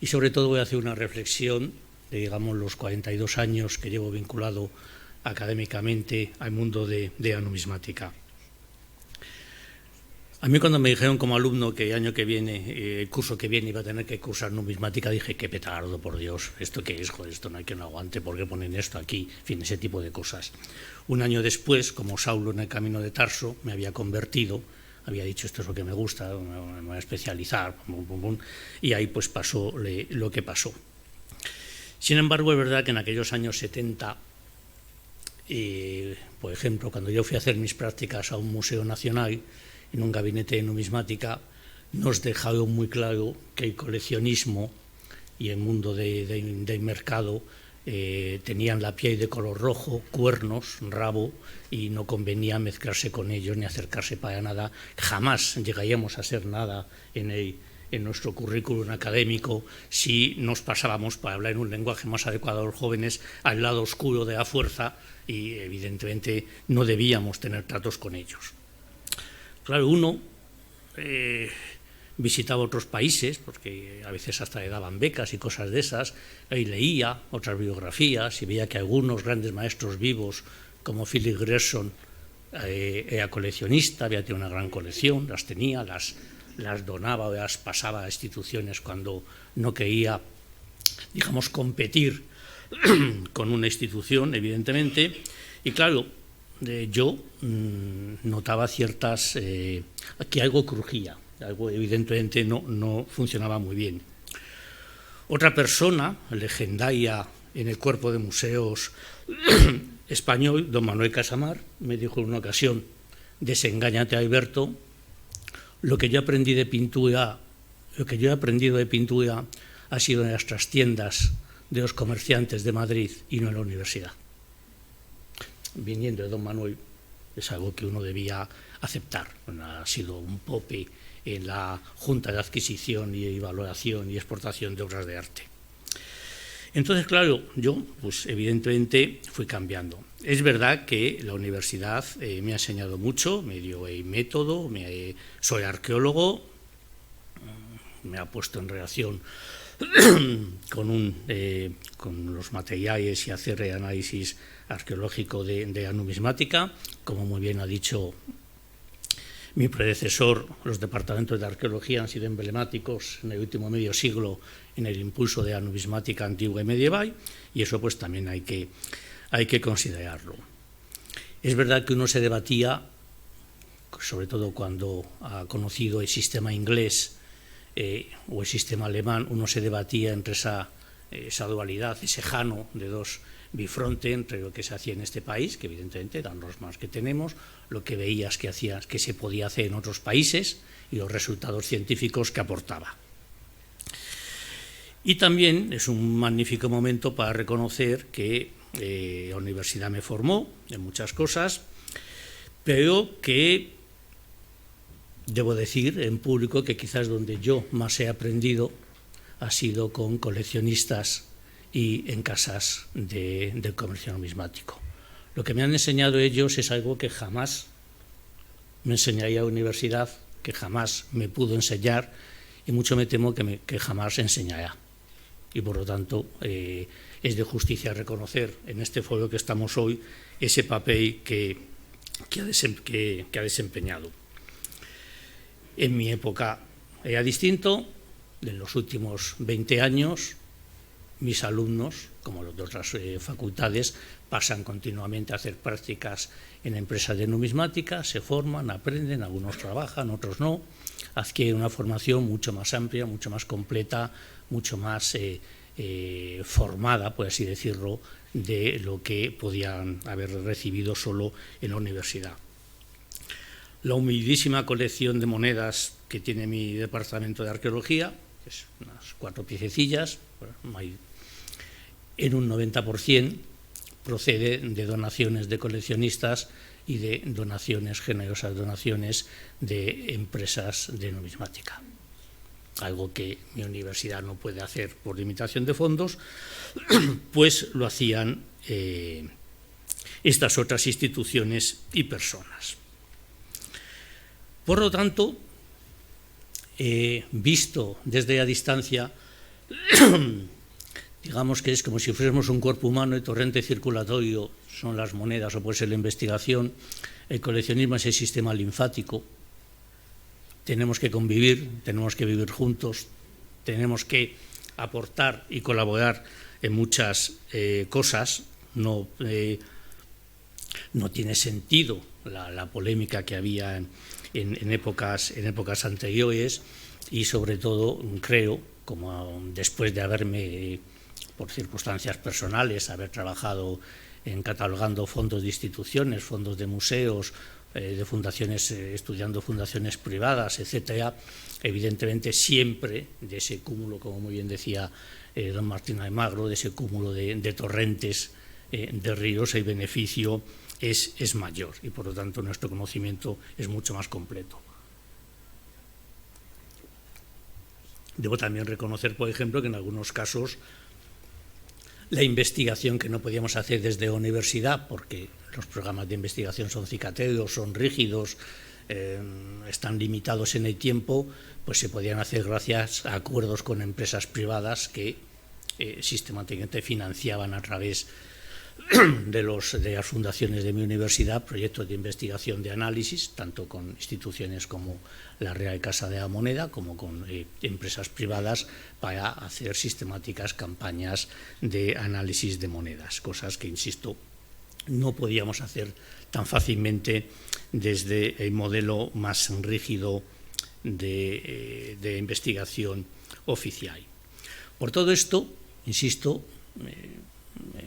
S4: y sobre todo voy a hacer una reflexión de, digamos, los 42 años que llevo vinculado académicamente al mundo de la numismática. A mí, cuando me dijeron como alumno que el año que viene, el curso que viene, iba a tener que cursar numismática, dije, qué petardo, por Dios, ¿esto qué es? Joder, esto no hay quien lo aguante, ¿por qué ponen esto aquí? En fin, ese tipo de cosas. Un año después, como Saulo en el camino de Tarso, me había convertido, había dicho, esto es lo que me gusta, me voy a especializar, y ahí pues pasó lo que pasó. Sin embargo, es verdad que en aquellos años 70, por ejemplo, cuando yo fui a hacer mis prácticas a un museo nacional, en un gabinete de numismática, nos dejaron muy claro que el coleccionismo y el mundo del mercado tenían la piel de color rojo, cuernos, rabo, y no convenía mezclarse con ellos ni acercarse para nada. Jamás llegaríamos a ser nada en nuestro currículum académico si nos pasábamos, para hablar en un lenguaje más adecuado a los jóvenes, al lado oscuro de la fuerza, y evidentemente no debíamos tener tratos con ellos. Claro, uno visitaba otros países, porque a veces hasta le daban becas y cosas de esas, y leía otras biografías y veía que algunos grandes maestros vivos como Philip Grierson era coleccionista, había tenido una gran colección, las tenía, las donaba o las pasaba a instituciones cuando no quería, digamos, competir con una institución, evidentemente. Y claro, yo notaba ciertas, que algo crujía, algo evidentemente no funcionaba muy bien. Otra persona legendaria en el cuerpo de museos español, don Manuel Casamar, me dijo en una ocasión: desengáñate, Alberto, lo que yo he aprendido de pintura ha sido en las trastiendas de los comerciantes de Madrid y no en la universidad. Viniendo de don Manuel, es algo que uno debía aceptar. Ha sido un pope en la Junta de Adquisición y Valoración y Exportación de Obras de Arte. Entonces, claro, yo, pues evidentemente, fui cambiando. Es verdad que la universidad me ha enseñado mucho, me dio el método, soy arqueólogo, me ha puesto en relación con los materiales y hacer el análisis arqueológico de la numismática. Como muy bien ha dicho mi predecesor, los departamentos de arqueología han sido emblemáticos en el último medio siglo en el impulso de la numismática antigua y medieval, y eso pues también hay que considerarlo. Es verdad que uno se debatía, sobre todo cuando ha conocido el sistema inglés o el sistema alemán, uno se debatía entre esa dualidad, ese jano de dos bifronte entre lo que se hacía en este país, que evidentemente eran los más que tenemos, lo que veías que se podía hacer en otros países y los resultados científicos que aportaba. Y también es un magnífico momento para reconocer que la universidad me formó en muchas cosas, pero que debo decir en público que quizás donde yo más he aprendido ha sido con coleccionistas y en casas del comercio numismático. Lo que me han enseñado ellos es algo que jamás me enseñaría a la universidad, que jamás me pudo enseñar y mucho me temo que jamás enseñará. Y por lo tanto es de justicia reconocer en este foro que estamos hoy ese papel que ha desempeñado. En mi época era distinto. En los últimos 20 años mis alumnos, como los de otras facultades, pasan continuamente a hacer prácticas en empresas de numismática, se forman, aprenden, algunos trabajan, otros no, adquieren una formación mucho más amplia, mucho más completa, mucho más formada, por así decirlo, de lo que podían haber recibido solo en la universidad. La humildísima colección de monedas que tiene mi departamento de arqueología, que es unas 4 piececillas, en un 90% procede de donaciones de coleccionistas y de donaciones, generosas donaciones de empresas de numismática. Algo que mi universidad no puede hacer por limitación de fondos, pues lo hacían estas otras instituciones y personas. Por lo tanto, visto desde la distancia, digamos que es como si fuésemos un cuerpo humano, el torrente circulatorio son las monedas o puede ser la investigación, el coleccionismo es el sistema linfático. Tenemos que convivir, tenemos que vivir juntos, tenemos que aportar y colaborar en muchas cosas. No tiene sentido la polémica que había en épocas anteriores y sobre todo creo, como después de haberme, por circunstancias personales, haber trabajado en catalogando fondos de instituciones, fondos de museos, de fundaciones, estudiando fundaciones privadas, etcétera, evidentemente siempre de ese cúmulo, como muy bien decía don Martín Almagro, de ese cúmulo de torrentes, de ríos, el beneficio es mayor y por lo tanto nuestro conocimiento es mucho más completo. Debo también reconocer, por ejemplo, que en algunos casos la investigación que no podíamos hacer desde la universidad, porque los programas de investigación son cicateros, son rígidos, están limitados en el tiempo, pues se podían hacer gracias a acuerdos con empresas privadas que sistemáticamente financiaban a través de las fundaciones de mi universidad proyectos de investigación de análisis, tanto con instituciones como la Real Casa de la Moneda, como con empresas privadas, para hacer sistemáticas campañas de análisis de monedas, cosas que, insisto, no podíamos hacer tan fácilmente desde el modelo más rígido de investigación oficial. Por todo esto, insisto,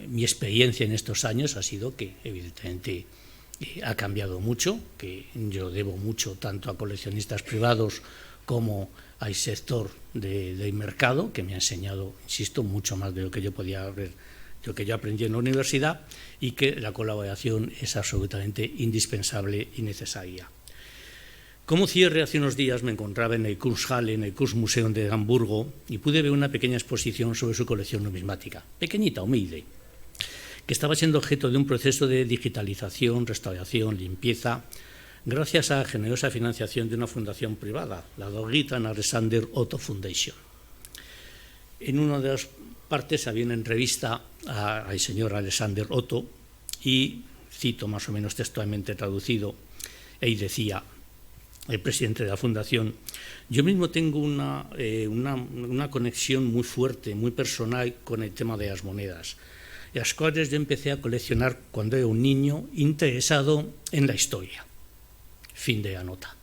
S4: mi experiencia en estos años ha sido que, evidentemente, ha cambiado mucho, que yo debo mucho tanto a coleccionistas privados como al sector del mercado, que me ha enseñado, insisto, mucho más de lo que yo podía haber, lo que yo aprendí en la universidad, y que la colaboración es absolutamente indispensable y necesaria. Como cierre, hace unos días me encontraba en el Kunsthalle, en el Kunstmuseum de Hamburgo, y pude ver una pequeña exposición sobre su colección numismática, pequeñita, humilde, que estaba siendo objeto de un proceso de digitalización, restauración, limpieza, gracias a la generosa financiación de una fundación privada, la Dogit and Alexander Otto Foundation. En una de las partes había una entrevista al señor Alexander Otto, y cito más o menos textualmente traducido, y decía el presidente de la fundación: yo mismo tengo una conexión muy fuerte, muy personal con el tema de las monedas, las cuales yo empecé a coleccionar cuando era un niño interesado en la historia. Fin de la nota.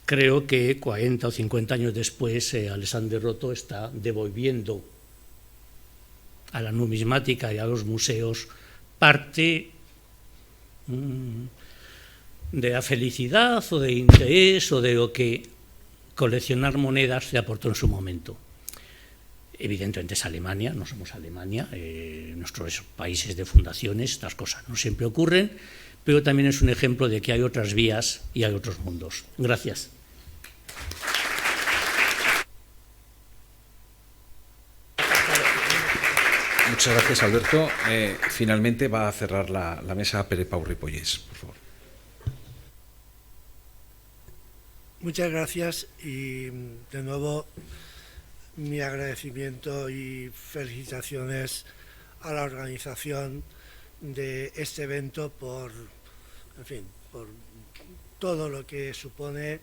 S4: Creo que 40 o 50 años después, Alexander Otto está devolviendo a la numismática y a los museos parte de la felicidad o de interés o de lo que coleccionar monedas le aportó en su momento. Evidentemente es Alemania, no somos Alemania, nuestros países de fundaciones, estas cosas no siempre ocurren, pero también es un ejemplo de que hay otras vías y hay otros mundos. Gracias.
S1: Muchas gracias, Alberto. Finalmente va a cerrar la mesa Pere Pau Ripollés, por favor.
S5: Muchas gracias y de nuevo mi agradecimiento y felicitaciones a la organización de este evento por todo lo que supone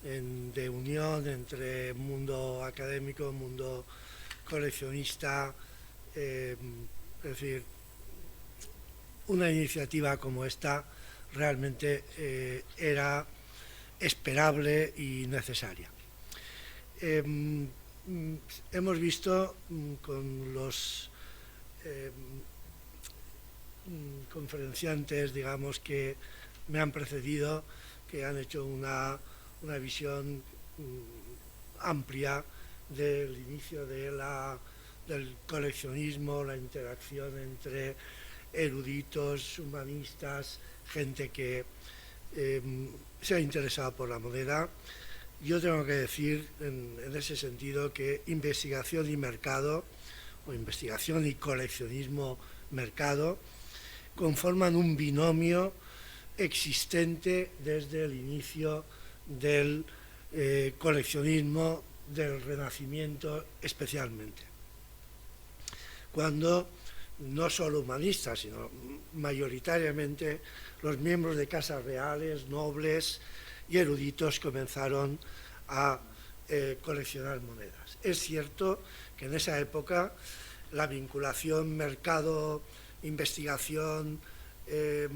S5: de unión entre mundo académico, mundo coleccionista. Es decir, una iniciativa como esta realmente era esperable y necesaria. Hemos visto con los conferenciantes, digamos, que me han precedido, que han hecho una visión amplia del inicio del coleccionismo, la interacción entre eruditos, humanistas, gente que se ha interesado por la moneda. Yo tengo que decir en ese sentido que investigación y mercado, o investigación y coleccionismo mercado, conforman un binomio existente desde el inicio del coleccionismo del Renacimiento especialmente, cuando no solo humanistas, sino mayoritariamente los miembros de casas reales, nobles y eruditos comenzaron a coleccionar monedas. Es cierto que en esa época la vinculación mercado-investigación es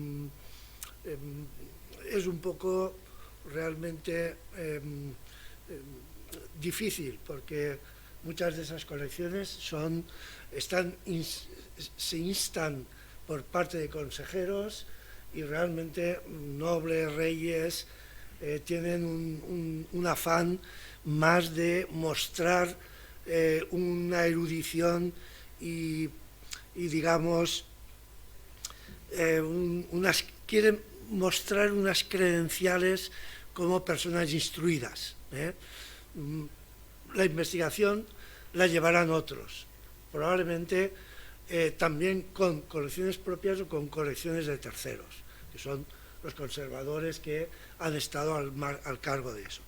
S5: un poco realmente difícil, porque muchas de esas colecciones se instan por parte de consejeros y realmente nobles, reyes, tienen un afán más de mostrar una erudición y digamos, quieren mostrar unas credenciales como personas instruidas. La investigación la llevarán otros, probablemente también con colecciones propias o con colecciones de terceros, que son los conservadores que han estado al cargo de eso.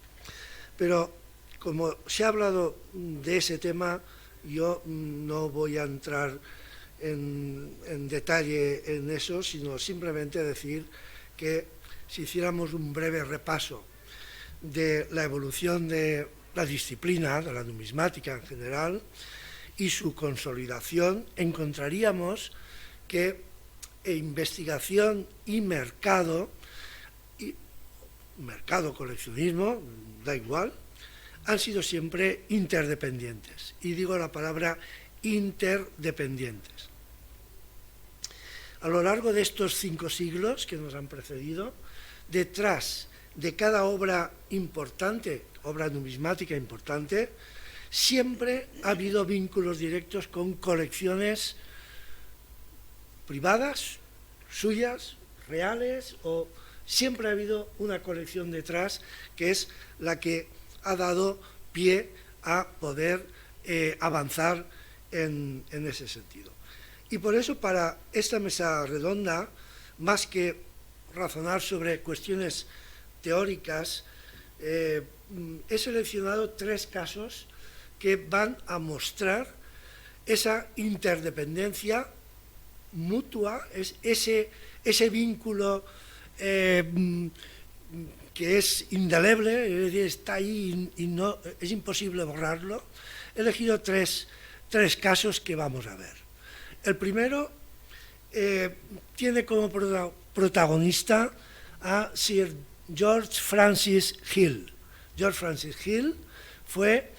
S5: Pero como se ha hablado de ese tema, yo no voy a entrar en detalle en eso, sino simplemente decir que si hiciéramos un breve repaso de la evolución de la disciplina, de la numismática en general, y su consolidación, encontraríamos que investigación y mercado coleccionismo, da igual, han sido siempre interdependientes. Y digo la palabra interdependientes. A lo largo de estos 5 siglos que nos han precedido, detrás de cada obra importante, obra numismática importante, siempre ha habido vínculos directos con colecciones privadas, suyas, reales, o siempre ha habido una colección detrás que es la que ha dado pie a poder avanzar en ese sentido. Y por eso, para esta mesa redonda, más que razonar sobre cuestiones teóricas, he seleccionado 3 casos que van a mostrar esa interdependencia mutua, ese vínculo que es indeleble, es decir, está ahí y no, es imposible borrarlo. He elegido tres casos que vamos a ver. El primero tiene como protagonista a Sir George Francis Hill. George Francis Hill fue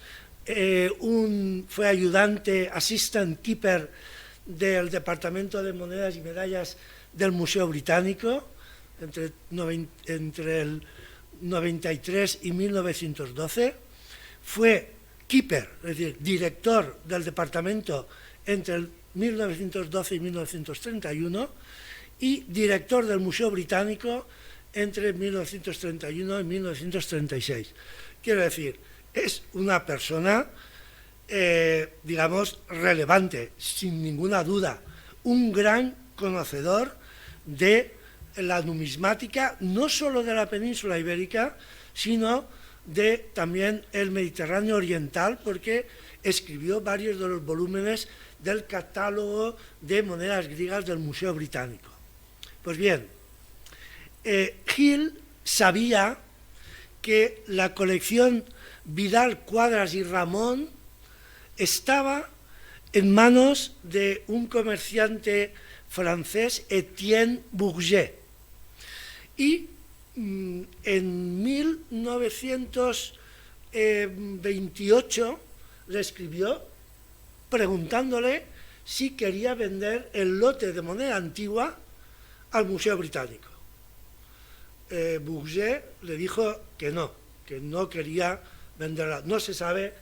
S5: ayudante, assistant keeper del Departamento de Monedas y Medallas del Museo Británico entre el 93 y 1912. Fue keeper, es decir, director del departamento entre el 1912 y 1931 y director del Museo Británico entre 1931 y 1936. Quiero decir, es una persona, digamos, relevante, sin ninguna duda, un gran conocedor de la numismática, no solo de la península ibérica, sino de también el Mediterráneo oriental, porque escribió varios de los volúmenes del catálogo de monedas griegas del Museo Británico. Pues bien, Hill sabía que la colección Vidal, Cuadras y Ramón estaba en manos de un comerciante francés, Etienne Bourget. Y en 1928 le escribió preguntándole si quería vender el lote de moneda antigua al Museo Británico. Bourget le dijo que no quería venderla. No se sabe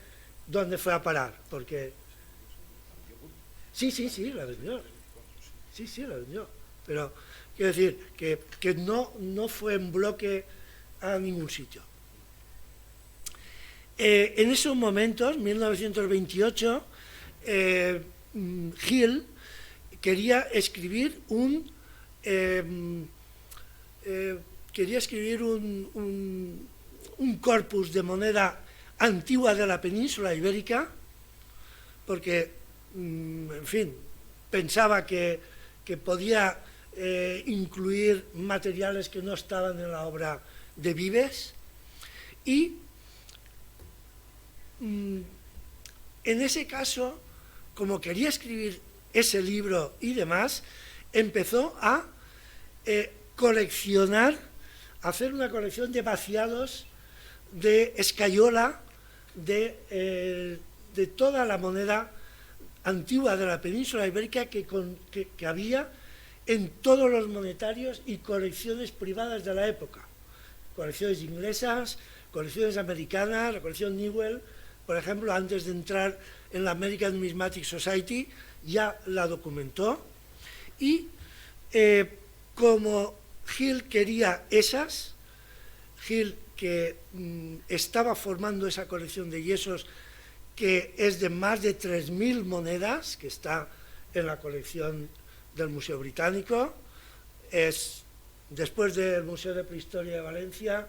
S5: dónde fue a parar, porque... Sí, la vendió. Sí, la vendió. Pero quiero decir que no fue en bloque a ningún sitio. En esos momentos, 1928, Hill quería escribir un corpus de moneda antigua de la península ibérica, porque, en fin, pensaba que podía incluir materiales que no estaban en la obra de Vives, y en ese caso, como quería escribir ese libro y demás, empezó a hacer una colección de vaciados de escayola de toda la moneda antigua de la península ibérica que había en todos los monetarios y colecciones privadas de la época. Colecciones inglesas, colecciones americanas, la colección Newell, por ejemplo, antes de entrar en la American Numismatic Society, ya la documentó. Y como Hill quería esas, Hill, que estaba formando esa colección de yesos que es de más de 3.000 monedas, que está en la colección del Museo Británico, es, después del Museo de Prehistoria de Valencia,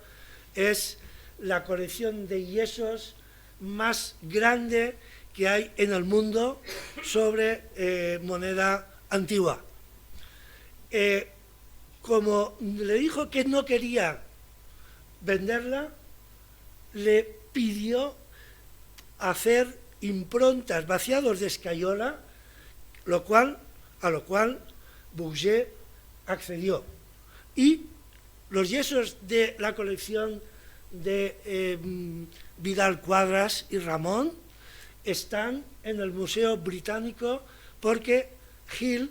S5: es la colección de yesos más grande que hay en el mundo sobre moneda antigua. Como le dijo que no quería venderla, le pidió hacer improntas, vaciados de escayola, a lo cual Bourget accedió. Y los yesos de la colección de Vidal Quadras y Ramón están en el Museo Británico porque Hill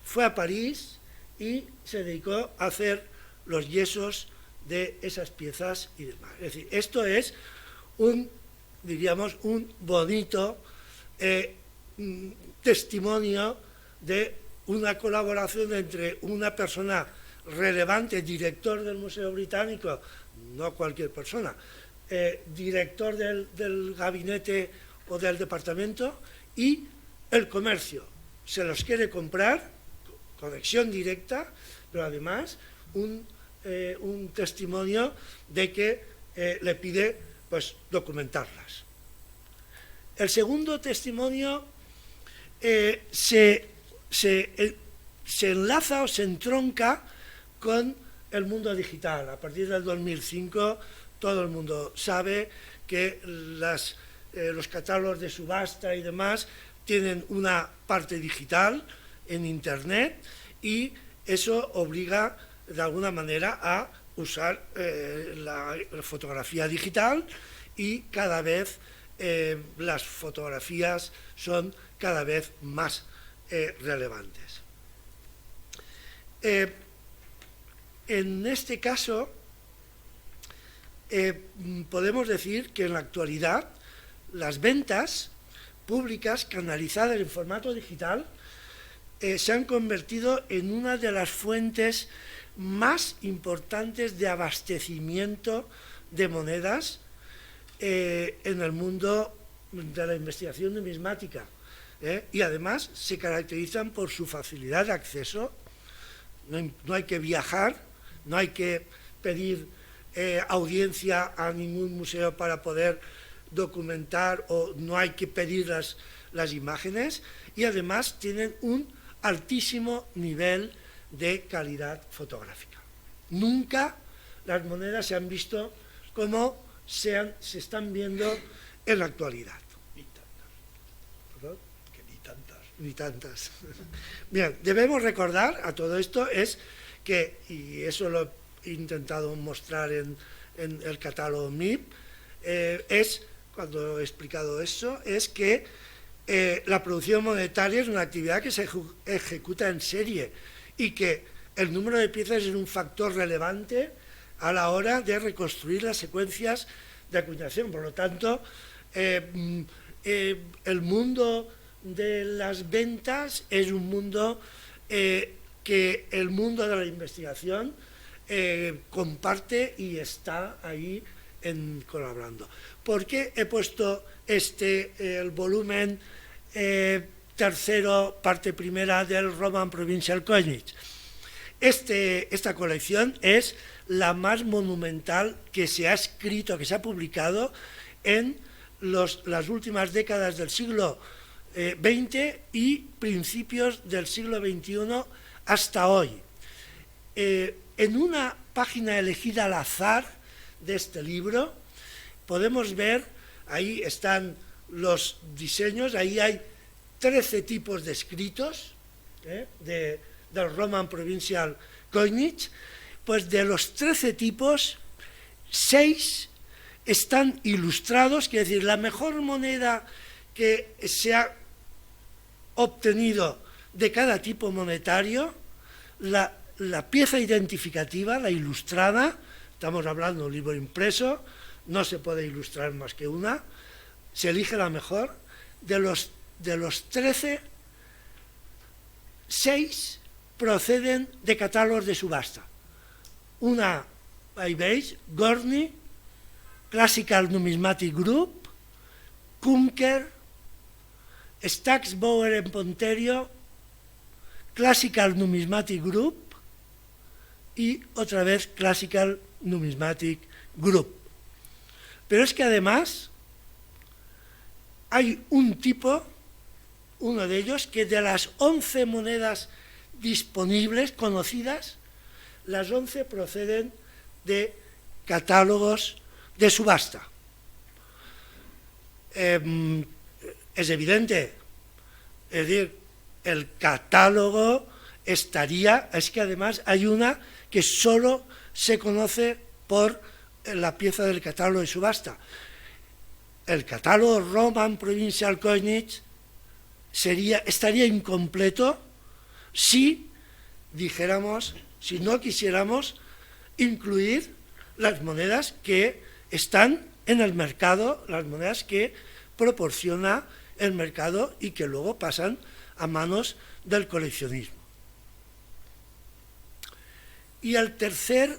S5: fue a París y se dedicó a hacer los yesos de esas piezas y demás. Es decir, esto es diríamos, un bonito testimonio de una colaboración entre una persona relevante, director del Museo Británico, no cualquier persona, director del gabinete o del departamento, y el comercio. Se los quiere comprar, conexión directa, pero además un testimonio de que le pide pues documentarlas. El segundo testimonio se enlaza o se entronca con el mundo digital. A partir del 2005 todo el mundo sabe que los catálogos de subasta y demás tienen una parte digital en Internet, y eso obliga de alguna manera a usar la fotografía digital, y cada vez las fotografías son cada vez más relevantes. En este caso, podemos decir que en la actualidad las ventas públicas canalizadas en formato digital se han convertido en una de las fuentes más importantes de abastecimiento de monedas en el mundo de la investigación numismática, y además se caracterizan por su facilidad de acceso. No hay que viajar, no hay que pedir audiencia a ningún museo para poder documentar, o no hay que pedir las imágenes, y además tienen un altísimo nivel de calidad fotográfica. Nunca las monedas se han visto como se están viendo en la actualidad.
S2: Ni tantas. ¿Perdón? Que ni tantas.
S5: Ni tantas. Bien, debemos recordar a todo esto es que, y eso lo he intentado mostrar en el catálogo MIP, cuando he explicado eso, es que la producción monetaria es una actividad que se ejecuta en serie, y que el número de piezas es un factor relevante a la hora de reconstruir las secuencias de acuñación. Por lo tanto, el mundo de las ventas es un mundo que el mundo de la investigación comparte y está ahí colaborando. ¿Por qué he puesto el volumen tercero, parte primera del Roman Provincial Coinage? Esta colección es la más monumental que se ha escrito, que se ha publicado en las últimas décadas del siglo XX y principios del siglo XXI hasta hoy. En una página elegida al azar de este libro podemos ver, ahí están los diseños, ahí hay 13 tipos de escritos del Roman Provincial Coinage. Pues de los 13 tipos, 6 están ilustrados, quiere decir, la mejor moneda que se ha obtenido de cada tipo monetario, la pieza identificativa, la ilustrada, estamos hablando de un libro impreso, no se puede ilustrar más que una, se elige la mejor. De los 13, 6 proceden de catálogos de subasta. Una, ahí veis, Gorny, Classical Numismatic Group, Kunker, Stax Bauer & Ponterio, Classical Numismatic Group y otra vez Classical Numismatic Group. Pero es que además hay un tipo, uno de ellos, que de las 11 monedas disponibles, conocidas, las 11 proceden de catálogos de subasta. Es evidente, es decir, el catálogo estaría, es que además hay una que solo se conoce por la pieza del catálogo de subasta. El catálogo Roman Provincial Coinage estaría incompleto si dijéramos, si no quisiéramos incluir las monedas que están en el mercado, las monedas que proporciona el mercado y que luego pasan a manos del coleccionismo. Y el tercer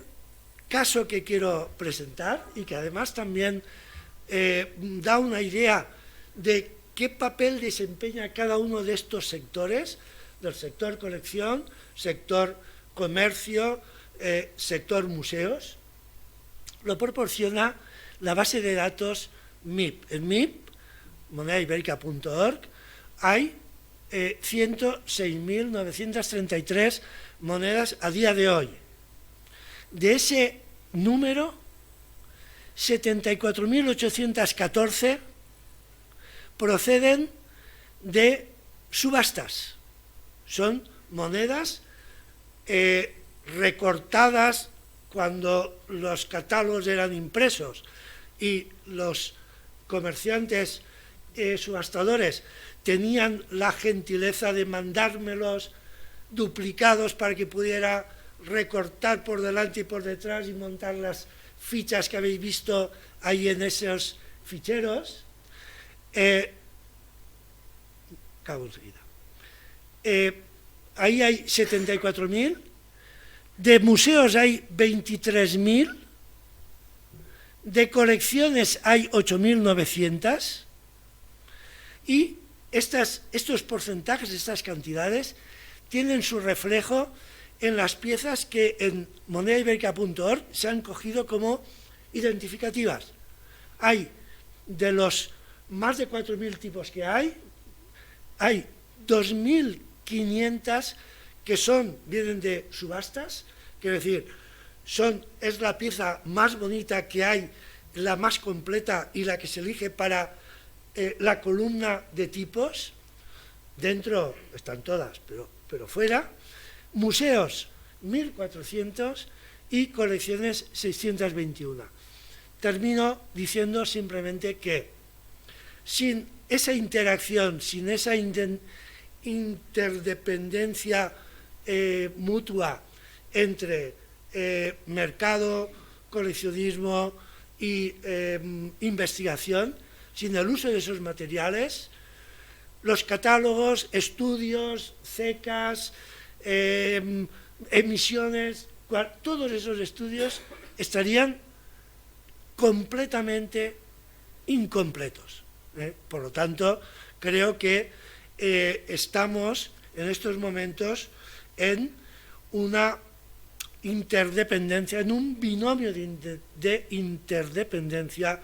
S5: caso que quiero presentar, y que además también da una idea de qué papel desempeña cada uno de estos sectores, del sector colección, sector comercio, sector museos, lo proporciona la base de datos MIP. En MIP, monedaiberica.org, hay 106.933 monedas a día de hoy. De ese número, 74.814 proceden de subastas. Son monedas recortadas cuando los catálogos eran impresos y los comerciantes subastadores tenían la gentileza de mandármelos duplicados para que pudiera recortar por delante y por detrás y montar las fichas que habéis visto ahí en esos ficheros. Acabo enseguida. Ahí hay 74.000, de museos hay 23.000, de colecciones hay 8.900 y estos porcentajes, estas cantidades, tienen su reflejo en las piezas que en monedaiberica.org se han cogido como identificativas. Hay, de los más de 4.000 tipos que hay 2.500 que vienen de subastas, quiero decir, es la pieza más bonita que hay, la más completa y la que se elige para la columna de tipos. Dentro están todas, pero fuera. Museos, 1.400 y colecciones, 621. Termino diciendo simplemente que sin esa interacción, sin esa interdependencia mutua entre mercado, coleccionismo y investigación, sin el uso de esos materiales, los catálogos, estudios, cecas, emisiones, todos esos estudios estarían completamente incompletos. Por lo tanto, creo que estamos en estos momentos en una interdependencia, en un binomio de interdependencia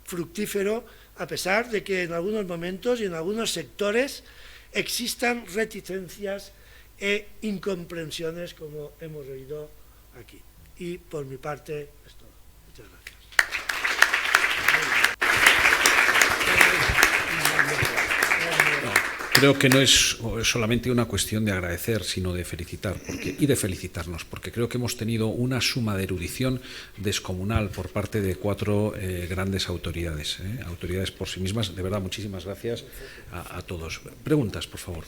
S5: fructífero, a pesar de que en algunos momentos y en algunos sectores existan reticencias e incomprensiones, como hemos oído aquí. Y por mi parte es todo. Muchas gracias.
S1: Creo que no es solamente una cuestión de agradecer, sino de felicitar y de felicitarnos, porque creo que hemos tenido una suma de erudición descomunal por parte de 4 grandes autoridades, autoridades por sí mismas. De verdad, muchísimas gracias a todos. Preguntas, por favor.